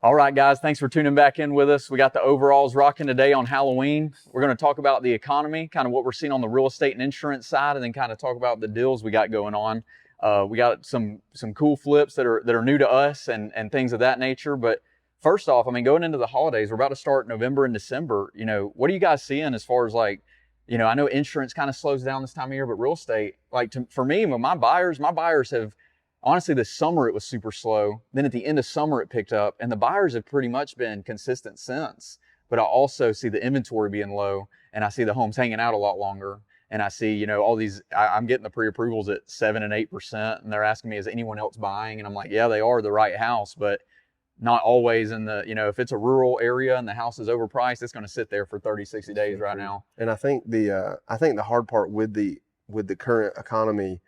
All right, guys, thanks for tuning back in with us. We got the overalls rocking today on Halloween. We're going to talk about the economy, kind of what we're seeing on the real estate and insurance side, and then kind of talk about the deals we got going on. We got some cool flips that are new to us and things of that nature. But first off, I mean, going into the holidays, we're about to start November and December. What are you guys seeing as far as like, I know insurance kind of slows down this time of year, but real estate, like for me, with my buyers have. Honestly, this summer it was super slow. Then at the end of summer it picked up, and the buyers have pretty much been consistent since. But I also see the inventory being low, and I see the homes hanging out a lot longer. And I see, all these, I'm getting the pre-approvals at 7 and 8%, and they're asking me, is anyone else buying? And I'm like, yeah, they are the right house, but not always in the, if it's a rural area and the house is overpriced, it's going to sit there for 30, 60 days right now. And I think the hard part with the current economy,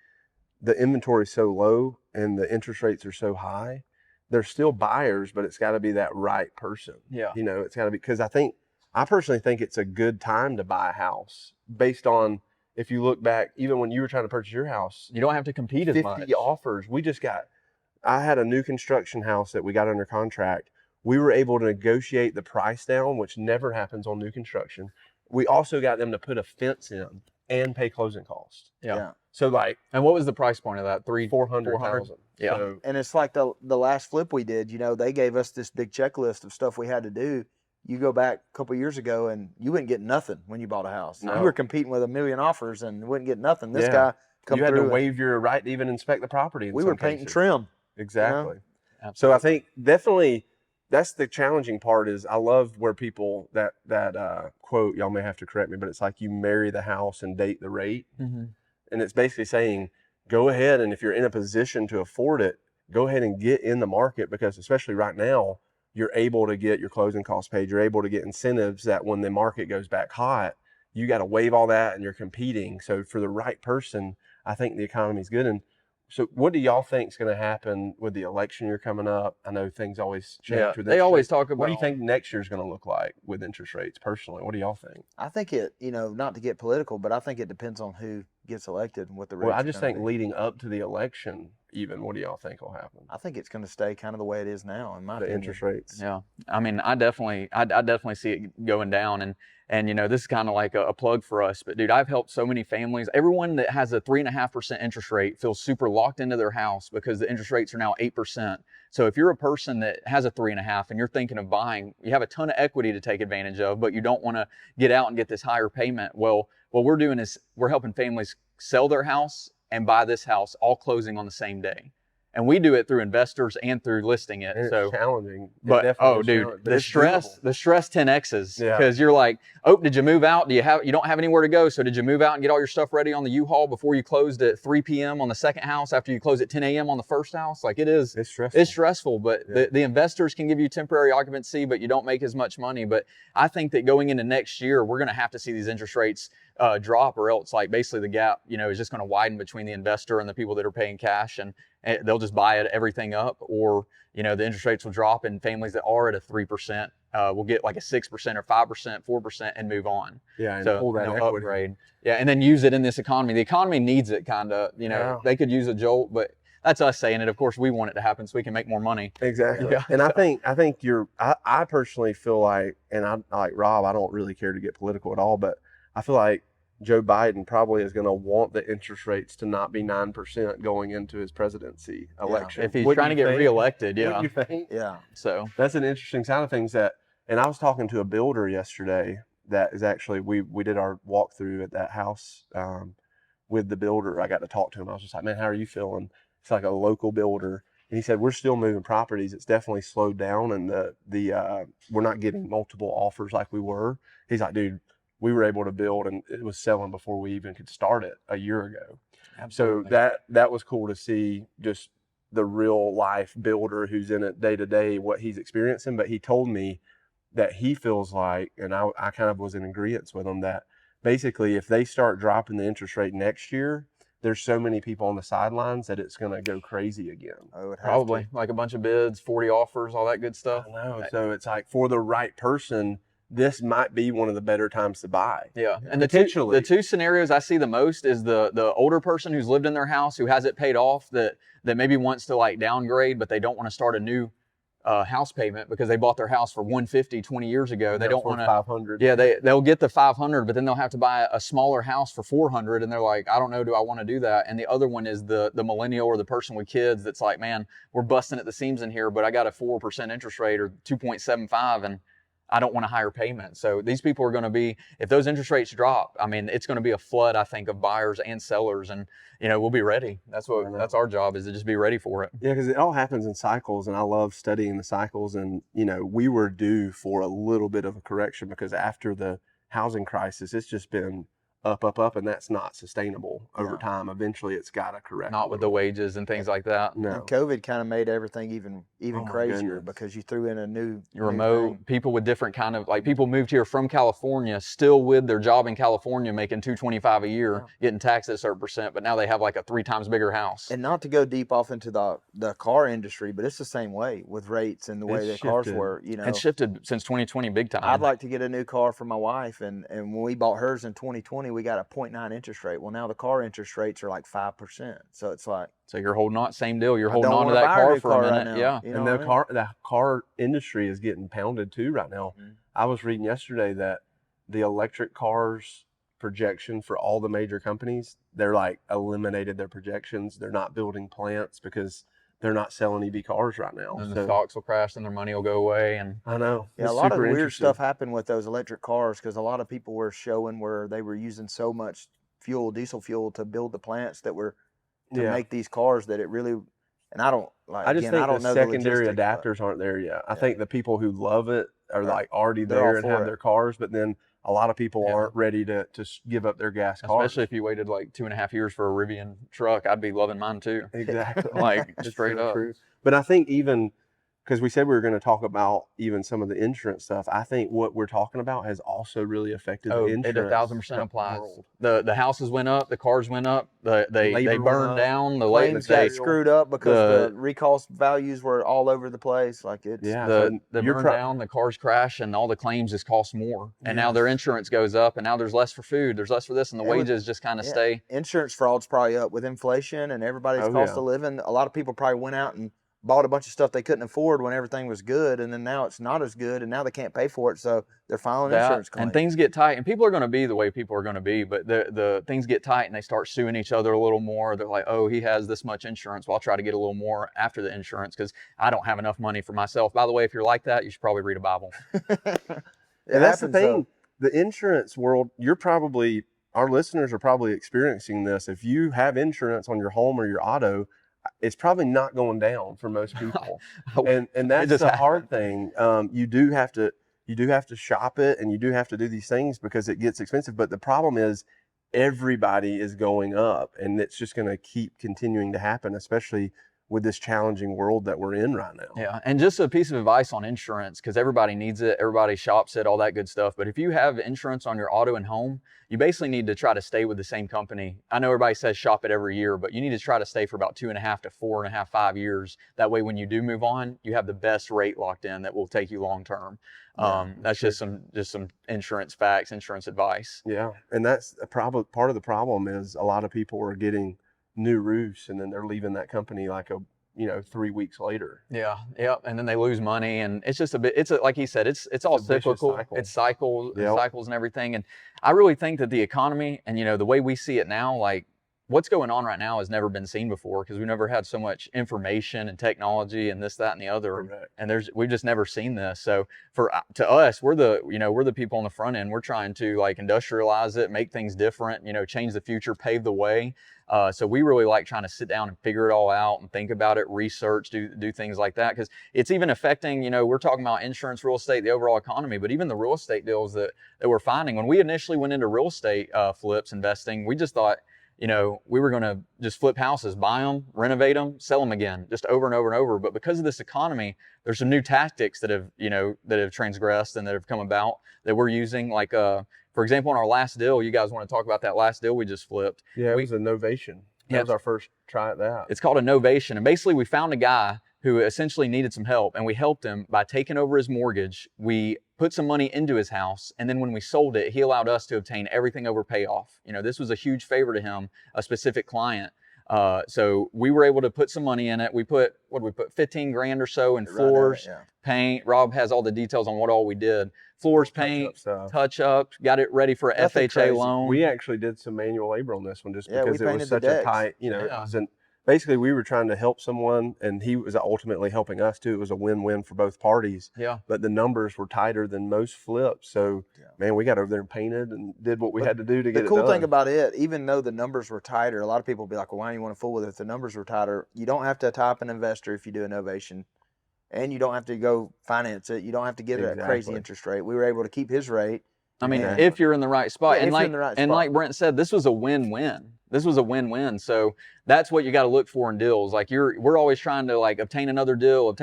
the inventory is so low and the interest rates are so high, there's still buyers, but it's got to be that right person. Yeah. It's got to be, because I personally think it's a good time to buy a house based on, if you look back, even when you were trying to purchase your house, you don't have to compete as much. 50 offers. I had a new construction house that we got under contract. We were able to negotiate the price down, which never happens on new construction. We also got them to put a fence in and pay closing costs. Yeah. So and what was the price point of that? 400,000. Yeah. So, and it's like the last flip we did, they gave us this big checklist of stuff we had to do. You go back a couple of years ago and you wouldn't get nothing when you bought a house. No. You were competing with a million offers and wouldn't get nothing. This guy come you through. You had to waive your right to even inspect the property. We were painting trim. Exactly. So I think definitely that's the challenging part. Is I love where people that quote, y'all may have to correct me, but it's like you marry the house and date the rate. Mm-hmm. And it's basically saying, go ahead, and if you're in a position to afford it, go ahead and get in the market, because especially right now, you're able to get your closing costs paid. You're able to get incentives that when the market goes back hot, you got to waive all that and you're competing. So for the right person, I think the economy's good. And so what do y'all think is going to happen with the election year coming up? I know things always change. They always talk about. What do you think next year is going to look like with interest rates personally? What do y'all think? I think it, not to get political, but I think it depends on who gets elected and what the rates. Well, I just think leading up to the election, even, what do y'all think will happen? I think it's going to stay kind of the way it is now, in my opinion. The interest rates. Yeah, I mean, I definitely see it going down, and this is kind of like a plug for us. But dude, I've helped so many families. Everyone that has a 3.5% interest rate feels super locked into their house because the interest rates are now 8%. So if you're a person that has a 3.5 and you're thinking of buying, you have a ton of equity to take advantage of, but you don't want to get out and get this higher payment. Well, what we're doing is we're helping families sell their house and buy this house, all closing on the same day. And we do it through investors and through listing it. And so it's challenging. But the stress 10X's, because you're like, oh, did you move out? You don't have anywhere to go. So did you move out and get all your stuff ready on the U-Haul before you closed at 3 p.m. on the second house after you close at 10 a.m. on the first house? Like it's stressful. It's stressful, but the investors can give you temporary occupancy, but you don't make as much money. But I think that going into next year, we're going to have to see these interest rates drop, or else like basically the gap, is just going to widen between the investor and the people that are paying cash, and they'll just buy everything up, or the interest rates will drop, and families that are at a 3% will get like a 6% or 5%, 4% and move on. Yeah, and pull that equity. Upgrade. Yeah, and then use it in this economy. The economy needs it, kind of. They could use a jolt, but that's us saying it. Of course, we want it to happen so we can make more money. Exactly. Yeah. And I think I personally feel like, and I'm like Rob, I don't really care to get political at all, but I feel like Joe Biden probably is going to want the interest rates to not be 9% going into his presidency election. If he's trying to get reelected, What do you think? Yeah. So that's an interesting side of things. And I was talking to a builder yesterday that is actually, we did our walkthrough at that house with the builder. I got to talk to him. I was just like, man, how are you feeling? It's like a local builder. And he said, we're still moving properties. It's definitely slowed down, and we're not getting multiple offers like we were. He's like, dude, we were able to build, and it was selling before we even could start it a year ago. Absolutely. So that was cool to see, just the real life builder who's in it day to day, what he's experiencing. But he told me that he feels like, and I kind of was in agreement with him, that basically if they start dropping the interest rate next year, there's so many people on the sidelines that it's going to go crazy again. Probably like a bunch of bids, 40 offers, all that good stuff. I know. So it's like, for the right person, this might be one of the better times to buy. Yeah. And the two scenarios I see the most is the older person who's lived in their house, who has it paid off, that maybe wants to like downgrade, but they don't want to start a new house payment because they bought their house for 150 20 years ago. They don't want to 500. Yeah, they'll get the 500, but then they'll have to buy a smaller house for 400, and they're like, I don't know, do I want to do that? And the other one is the millennial or the person with kids that's like, man, we're busting at the seams in here, but I got a 4% interest rate or 2.75, and I don't want a higher payment. So these people are going to be, if those interest rates drop, I mean, it's going to be a flood, I think, of buyers and sellers, and we'll be ready. That's our job, is to just be ready for it. Yeah, because it all happens in cycles, and I love studying the cycles. And we were due for a little bit of a correction because after the housing crisis, it's just been up, and that's not sustainable over time. Eventually, it's got to correct. Not with the wages and things like that. No. And COVID kind of made everything even crazier goodness. because you threw in a new remote thing. people with different kind of, like, people moved here from California, still with their job in California, making $225 a year, getting taxed at a certain percent, but now they have like a 3 times bigger house. And not to go deep off into the car industry, but it's the same way with rates and the way that cars were. It's shifted since 2020 big time. I'd like to get a new car for my wife, and when we bought hers in 2020, we got a 0.9 interest rate. Well, now the car interest rates are like 5%. So it's like, so you're holding on, same deal. You're I holding don't on to wanna that buy a car new for a car minute. right now. Yeah. You know And what I mean? the car industry is getting pounded too right now. Mhm. I was reading yesterday that the electric cars projection for all the major companies, they're like eliminated their projections. They're not building plants because they're not selling EV cars right now. And the stocks will crash and their money will go away. And I know. Yeah, It's a lot of super weird interesting. stuff happened with those electric cars because a lot of people were showing where they were using so much diesel fuel to build the plants that were to make these cars that it really, and I don't like. I just again, think I don't the know secondary the logistics, adapters aren't there yet. I think the people who love it are like already They're all there and for have it. their cars, but then a lot of people aren't ready to give up their gas cars. especially if you waited like 2.5 years for a Rivian truck, I'd be loving mine too. Exactly. Like, It's straight so up. true. But I think even because we said we were going to talk about even some of the insurance stuff, I think what we're talking about has also really affected the insurance. It 1,000% applies. world. The houses went up, the cars went up, they Labor went burned up. down, the claims they, got screwed up because the recall values were all over the place. Like it's they burned down, the cars crash, and all the claims just cost more. And now their insurance goes up, and now there's less for food, there's less for this, and the wages just kind of stay. Insurance fraud's probably up with inflation and everybody's cost of living. A lot of people probably went out and bought a bunch of stuff they couldn't afford when everything was good, and then now it's not as good, and now they can't pay for it, so they're filing insurance claims. And things get tight, and people are going to be the way people are going to be, but the things get tight, and they start suing each other a little more. They're like, oh, he has this much insurance, well, I'll try to get a little more after the insurance because I don't have enough money for myself. By the way, if you're like that, you should probably read a Bible. And that's the thing. The insurance world, our listeners are probably experiencing this. If you have insurance on your home or your auto, it's probably not going down for most people. and that's the hard thing. You do have to shop it, and you do have to do these things because it gets expensive. But the problem is everybody is going up, and it's just going to keep continuing to happen, especially with this challenging world that we're in right now. Yeah, and just a piece of advice on insurance, because everybody needs it, everybody shops it, all that good stuff. But if you have insurance on your auto and home, you basically need to try to stay with the same company. I know everybody says shop it every year, but you need to try to stay for about 2.5 to 4.5, 5 years. That way, when you do move on, you have the best rate locked in that will take you long term. That's just some insurance facts, insurance advice. Yeah, and that's part of the problem is a lot of people are getting new roofs, and then they're leaving that company like 3 weeks later. Yeah, and then they lose money, and it's just like he said, it's all cyclical. It's cycles and everything. And I really think that the economy and the way we see it now, like what's going on right now has never been seen before because we've never had so much information and technology and this, that, and the other. Correct. And we've just never seen this. So to us, we're the people on the front end. We're trying to like industrialize it, make things different, change the future, pave the way. So we really like trying to sit down and figure it all out and think about it, research, do things like that. Because it's even affecting, we're talking about insurance, real estate, the overall economy, but even the real estate deals that we're finding. When we initially went into real estate flips investing, we just thought, we were going to just flip houses, buy them, renovate them, sell them again, just over and over and over. But because of this economy, there's some new tactics that have transgressed and that have come about that we're using. Like, for example, on our last deal, you guys want to talk about that last deal we just flipped? Yeah, it was a Novation. That was our first try at that. It's called a Novation. And basically we found a guy who essentially needed some help, and we helped him by taking over his mortgage. We put some money into his house, and then when we sold it, he allowed us to obtain everything over payoff. This was a huge favor to him, a specific client. So we were able to put some money in it. We put 15 grand or so in floors, paint. Rob has all the details on what all we did. Floors, paint, touch up, got it ready for an FHA loan. We actually did some manual labor on this one just because it was such a tight, it wasn't, basically we were trying to help someone and he was ultimately helping us too. It was a win-win for both parties. Yeah. But the numbers were tighter than most flips. So man, we got over there and painted and did what we had to do to get it done. The cool thing about it, even though the numbers were tighter, a lot of people will be like, well, why do you want to fool with it if the numbers were tighter? You don't have to type an investor if you do a Novation. And you don't have to go finance it. You don't have to get a crazy interest rate. We were able to keep his rate. I mean, if you're in the right spot. And like Brent said, this was a win-win. This was a win-win. So that's what you got to look for in deals. Like we're always trying to like obtain another deal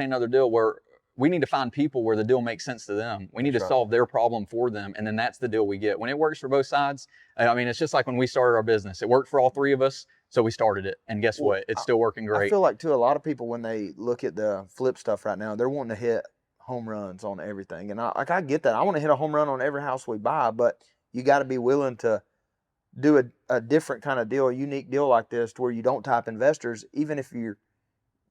where we need to find people where the deal makes sense to them. We need to solve their problem for them. And then that's the deal we get. When it works for both sides, I mean, it's just like when we started our business. It worked for all three of us. So we started it, and guess what? It's still working great. I feel like too, a lot of people when they look at the flip stuff right now, they're wanting to hit home runs on everything, and I get that. I want to hit a home run on every house we buy, but you got to be willing to do a different kind of deal, a unique deal like this, to where you don't type investors, even if you're,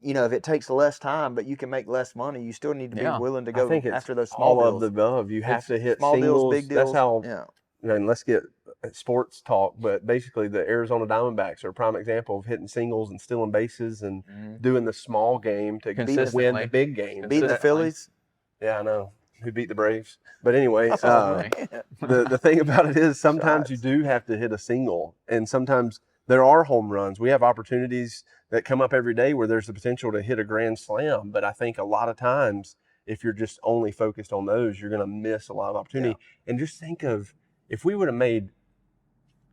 if it takes less time, but you can make less money, you still need to be willing to go after those small deals. All of the above. You have to hit small singles. Deals, big deals. That's how. And let's get sports talk, but basically the Arizona Diamondbacks are a prime example of hitting singles and stealing bases and doing the small game to win the big game. Beat the Phillies. Yeah, I know. Who beat the Braves? But anyway, the thing about it is sometimes you do have to hit a single, and sometimes there are home runs. We have opportunities that come up every day where there's the potential to hit a grand slam, but I think a lot of times if you're just only focused on those, you're going to miss a lot of opportunity. And just think of, if we would have made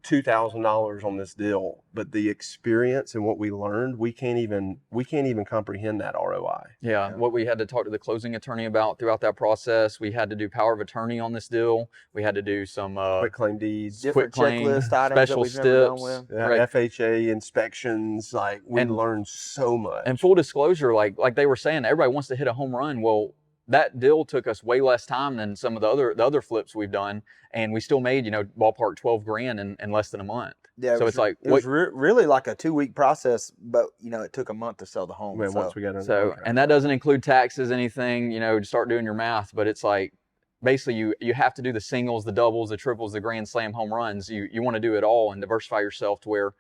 $2,000 on this deal, but the experience and what we learned, we can't even comprehend that ROI. Yeah, what we had to talk to the closing attorney about throughout that process, we had to do power of attorney on this deal. We had to do some quick claim deeds, different checklist items special that we've never done with. FHA inspections. Like we learned so much. And full disclosure, like they were saying, everybody wants to hit a home run. Well, that deal took us way less time than some of the other flips we've done, and we still made ballpark 12 grand in less than a month. Yeah, so it was really like a 2-week process, but it took a month to sell the home. Yeah, once we got and that doesn't include taxes, anything. To start doing your math, but it's like basically you have to do the singles, the doubles, the triples, the grand slam, home runs. You want to do it all and diversify yourself to where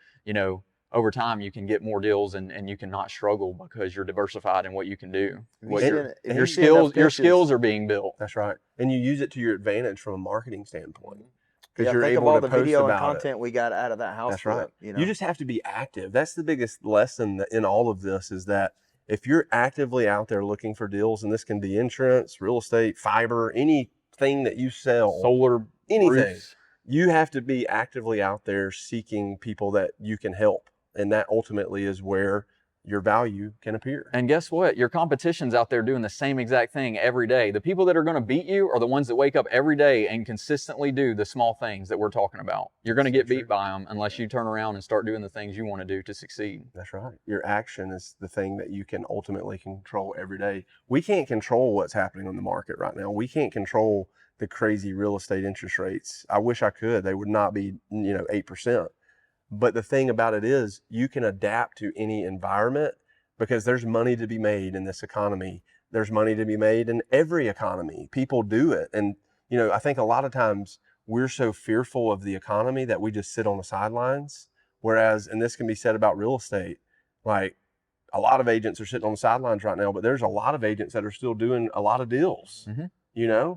over time you can get more deals and you can not struggle because you're diversified in what you can do. Your skills are being built. That's right. And you use it to your advantage from a marketing standpoint. Because you're able to post about it. Think of all the video and content we got out of that house. That's right. You just have to be active. That's the biggest lesson in all of this, is that if you're actively out there looking for deals, and this can be insurance, real estate, fiber, anything that you sell, solar, anything, roofs, you have to be actively out there seeking people that you can help. And that ultimately is where your value can appear. And guess what? Your competition's out there doing the same exact thing every day. The people that are going to beat you are the ones that wake up every day and consistently do the small things that we're talking about. You're going to get beat by them unless you turn around and start doing the things you want to do to succeed. That's right. Your action is the thing that you can ultimately control every day. We can't control what's happening on the market right now. We can't control the crazy real estate interest rates. I wish I could. They would not be, 8%. But the thing about it is you can adapt to any environment, because there's money to be made in this economy. There's money to be made in every economy. People do it. And, I think a lot of times we're so fearful of the economy that we just sit on the sidelines. Whereas, and this can be said about real estate, like a lot of agents are sitting on the sidelines right now, but there's a lot of agents that are still doing a lot of deals,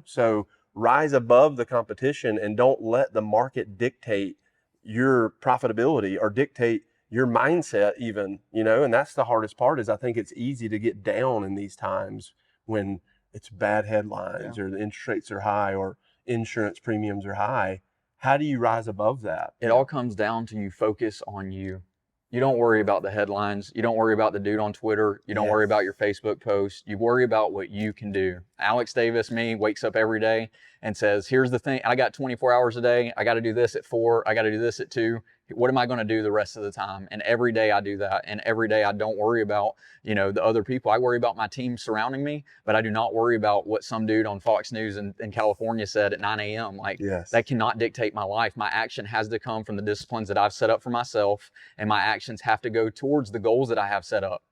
So rise above the competition and don't let the market dictate your profitability or dictate your mindset even, and that's the hardest part. Is I think it's easy to get down in these times when it's bad headlines or the interest rates are high or insurance premiums are high. How do you rise above that? It all comes down to you focus on you. You don't worry about the headlines. You don't worry about the dude on Twitter. You don't worry about your Facebook post. You worry about what you can do. Alex Davis, wakes up every day and says, here's the thing. I got 24 hours a day. I got to do this at 4. I got to do this at 2. What am I going to do the rest of the time? And every day I do that. And every day I don't worry about, the other people. I worry about my team surrounding me, but I do not worry about what some dude on Fox News in California said at 9 a.m. Like, Yes. that cannot dictate my life. My action has to come from the disciplines that I've set up for myself, and my actions have to go towards the goals that I have set up.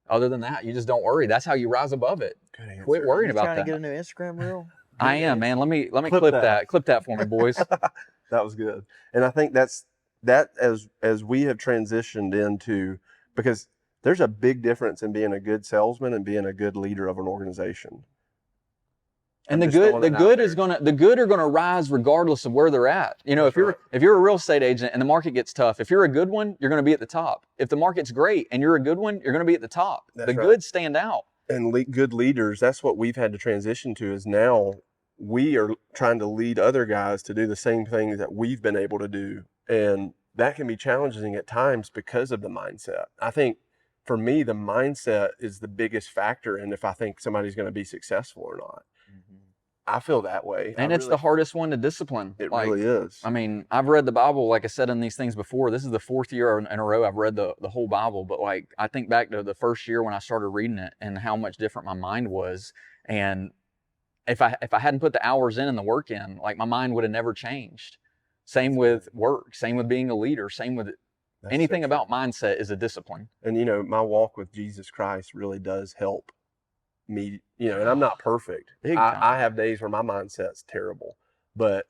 Other than that, you just don't worry. That's how you rise above it. Good answer. Quit worrying You about trying that. to get a new Instagram reel? I am, man. Let me Clip that. Clip that for me, boys. That was good. And I think that as we have transitioned into, because there's a big difference in being a good salesman and being a good leader of an organization. And the good are gonna rise regardless of where they're at. If you're a real estate agent and the market gets tough, if you're a good one, you're gonna be at the top. If the market's great and you're a good one, you're gonna be at the top. The good stand out. And good leaders, that's what we've had to transition to, is now we are trying to lead other guys to do the same thing that we've been able to do. And that can be challenging at times because of the mindset. I think for me, the mindset is the biggest factor in if I think somebody's going to be successful or not. I feel that way. And it's the hardest one to discipline. It really is. I mean, I've read the Bible, like I said in these things before. This is the 4th year in a row I've read the whole Bible. But I think back to the first year when I started reading it and how much different my mind was. And if I hadn't put the hours in and the work in, my mind would have never changed. Same with work, same with being a leader, same with anything about mindset is a discipline. And my walk with Jesus Christ really does help me, and I'm not perfect. I have days where my mindset's terrible, but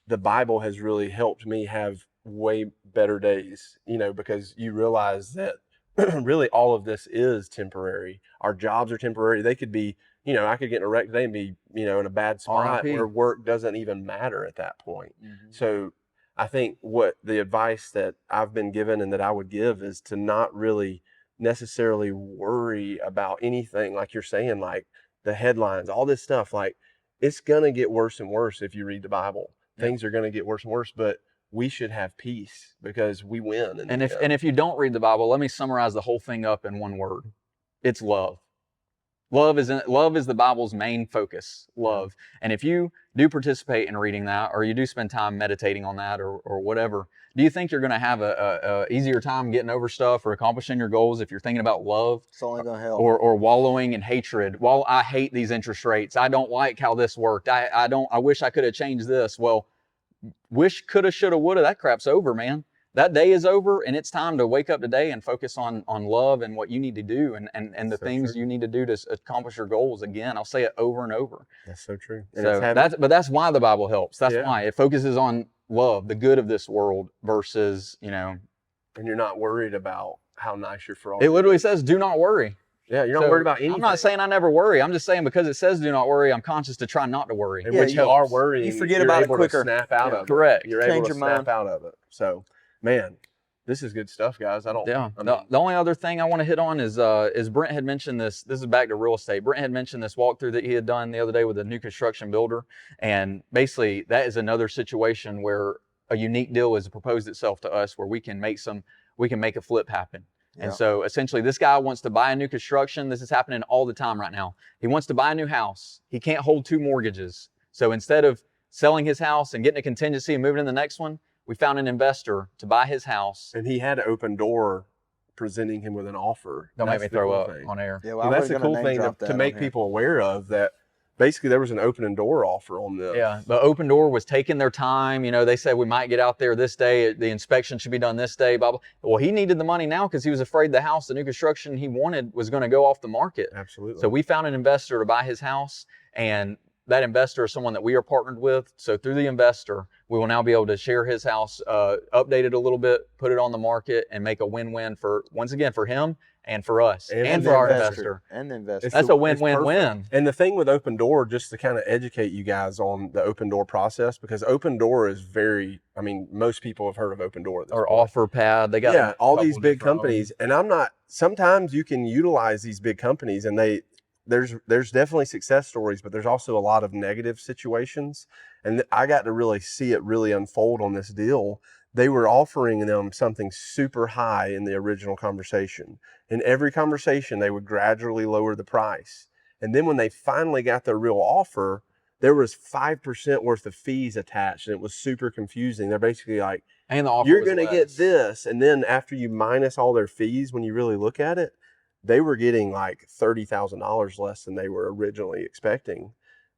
the Bible has really helped me have way better days, because you realize that really all of this is temporary. Our jobs are temporary. They could be, I could get in a wreck today and be, in a bad spot where work doesn't even matter at that point. So I think what the advice that I've been given and that I would give is to not really necessarily worry about anything, like you're saying, like the headlines, all this stuff. Like, it's going to get worse and worse if you read the Bible. Things are going to get worse and worse, but we should have peace because we win. And if you don't read the Bible, let me summarize the whole thing up in one word. It's love. Love is the Bible's main focus, love. And if you do participate in reading that, or you do spend time meditating on that, or whatever, do you think you're going to have a easier time getting over stuff or accomplishing your goals if you're thinking about love? It's only going to help. Or wallowing in hatred. Well, I hate these interest rates. I don't like how this worked. I wish I could have changed this. Well, wish, coulda, shoulda, woulda. That crap's over, man. That day is over, and it's time to wake up today and focus on love and what you need to do and the things you need to do to accomplish your goals. Again, I'll say it over and over. That's so true. But that's why the Bible helps. That's why it focuses on love, the good of this world, versus, And you're not worried about how nice your frog. It literally says, do not worry. Yeah, you're not worried about anything. I'm not saying I never worry. I'm just saying because it says do not worry, I'm conscious to try not to worry. And when you are worrying, you forget about it quicker. Snap out of it. Correct. You're able to snap out of it. So, man, this is good stuff, guys. The only other thing I want to hit on is Brent had mentioned this. This is back to real estate. Brent had mentioned this walkthrough that he had done the other day with a new construction builder. And basically, that is another situation where a unique deal has proposed itself to us where we can make a flip happen. And so essentially this guy wants to buy a new construction. This is happening all the time right now. He wants to buy a new house. He can't hold 2 mortgages. So instead of selling his house and getting a contingency and moving in the next one, we found an investor to buy his house. And he had an open door presenting him with an offer. Don't make me throw up on air. Yeah, well, that's a cool thing to make people aware of, that basically there was an open door offer on this. Yeah, the open door was taking their time. They said we might get out there this day. The inspection should be done this day. Blah, blah. Well, he needed the money now because he was afraid the house, the new construction he wanted, was going to go off the market. Absolutely. So we found an investor to buy his house, and that investor is someone that we are partnered with. So through the investor, we will now be able to share his house, update it a little bit, put it on the market, and make a win-win for him and for us and for our investor. And the investor. That's a win-win-win. And the thing with open door, just to kind of educate you guys on the open door process, because open door is most people have heard of open door. Or OfferPad. They got all these big companies. And sometimes you can utilize these big companies, and there's definitely success stories, but there's also a lot of negative situations. And I got to really see it really unfold on this deal. They were offering them something super high in the original conversation. In every conversation, they would gradually lower the price. And then when they finally got their real offer, there was 5% worth of fees attached, and it was super confusing. They're basically like, and the offer you're was going to get this. And then after you minus all their fees, when you really look at it, they were getting like $30,000 less than they were originally expecting.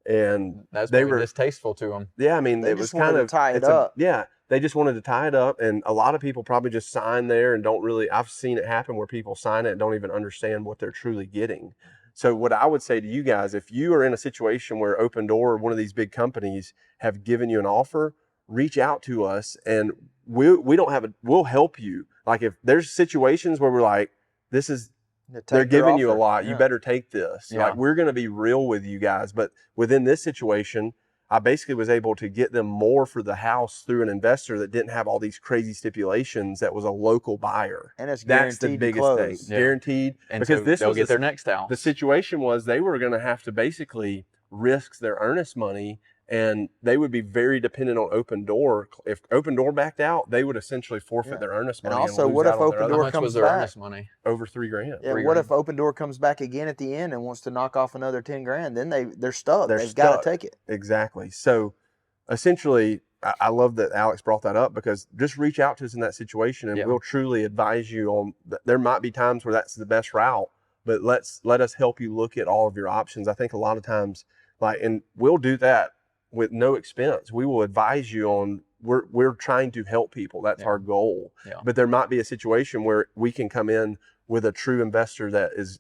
And that's they probably were distasteful to them. Yeah, I mean, They it just was kind wanted of to tie it up. Yeah, they just wanted to tie it up, and a lot of people probably just sign there and don't really. I've seen it happen where people sign it and don't even understand what they're truly getting. So what I would say to you guys, if you are in a situation where Open Door or one of these big companies have given you an offer, reach out to us, and we'll help you. Like if there's situations where we're like, this is they're giving you a lot. You better take this. Yeah. Like we're going to be real with you guys. But within this situation, I basically was able to get them more for the house through an investor that didn't have all these crazy stipulations. That was a local buyer. And it's That's the guaranteed to biggest close. thing. Guaranteed. And because so this they'll was get their next house. The situation was they were going to have to basically risk their earnest money, and they would be very dependent on Open Door. If Open Door backed out, they would essentially forfeit their earnest money. And also, lose what out if on their Open other Door How much comes was their back? earnest money? over $3,000. Yeah, $3 what grand. if Open Door comes back again at the end and wants to knock off another 10 grand? Then they're stuck. They're They've got stuck. to take it. Exactly. So essentially, I love that Alex brought that up, because just reach out to us in that situation, and we'll truly advise you on. There might be times where that's the best route, but let us help you look at all of your options. I think a lot of times, and we'll do that with no expense. We will advise you on. We're trying to help people. That's our goal. Yeah. But there might be a situation where we can come in with a true investor that is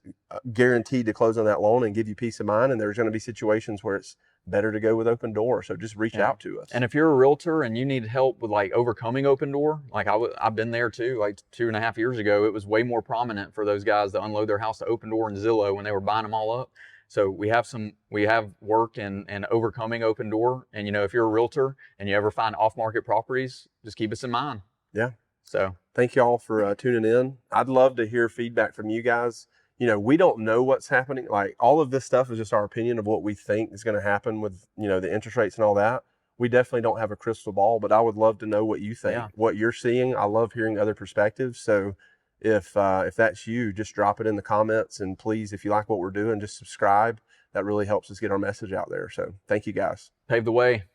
guaranteed to close on that loan and give you peace of mind. And there's going to be situations where it's better to go with Open Door. So just reach out to us. And if you're a realtor and you need help with like overcoming Open Door, like I've been there too, like 2.5 years ago, it was way more prominent for those guys to unload their house to Open Door and Zillow when they were buying them all up. So we have work in overcoming Open Door. And, if you're a realtor and you ever find off-market properties, just keep us in mind. Yeah. So thank you all for tuning in. I'd love to hear feedback from you guys. We don't know what's happening. Like all of this stuff is just our opinion of what we think is going to happen with, the interest rates and all that. We definitely don't have a crystal ball, but I would love to know what you think, what you're seeing. I love hearing other perspectives. So if that's you, just drop it in the comments, and please, if you like what we're doing, just subscribe. That really helps us get our message out there. So thank you guys. Pave the way.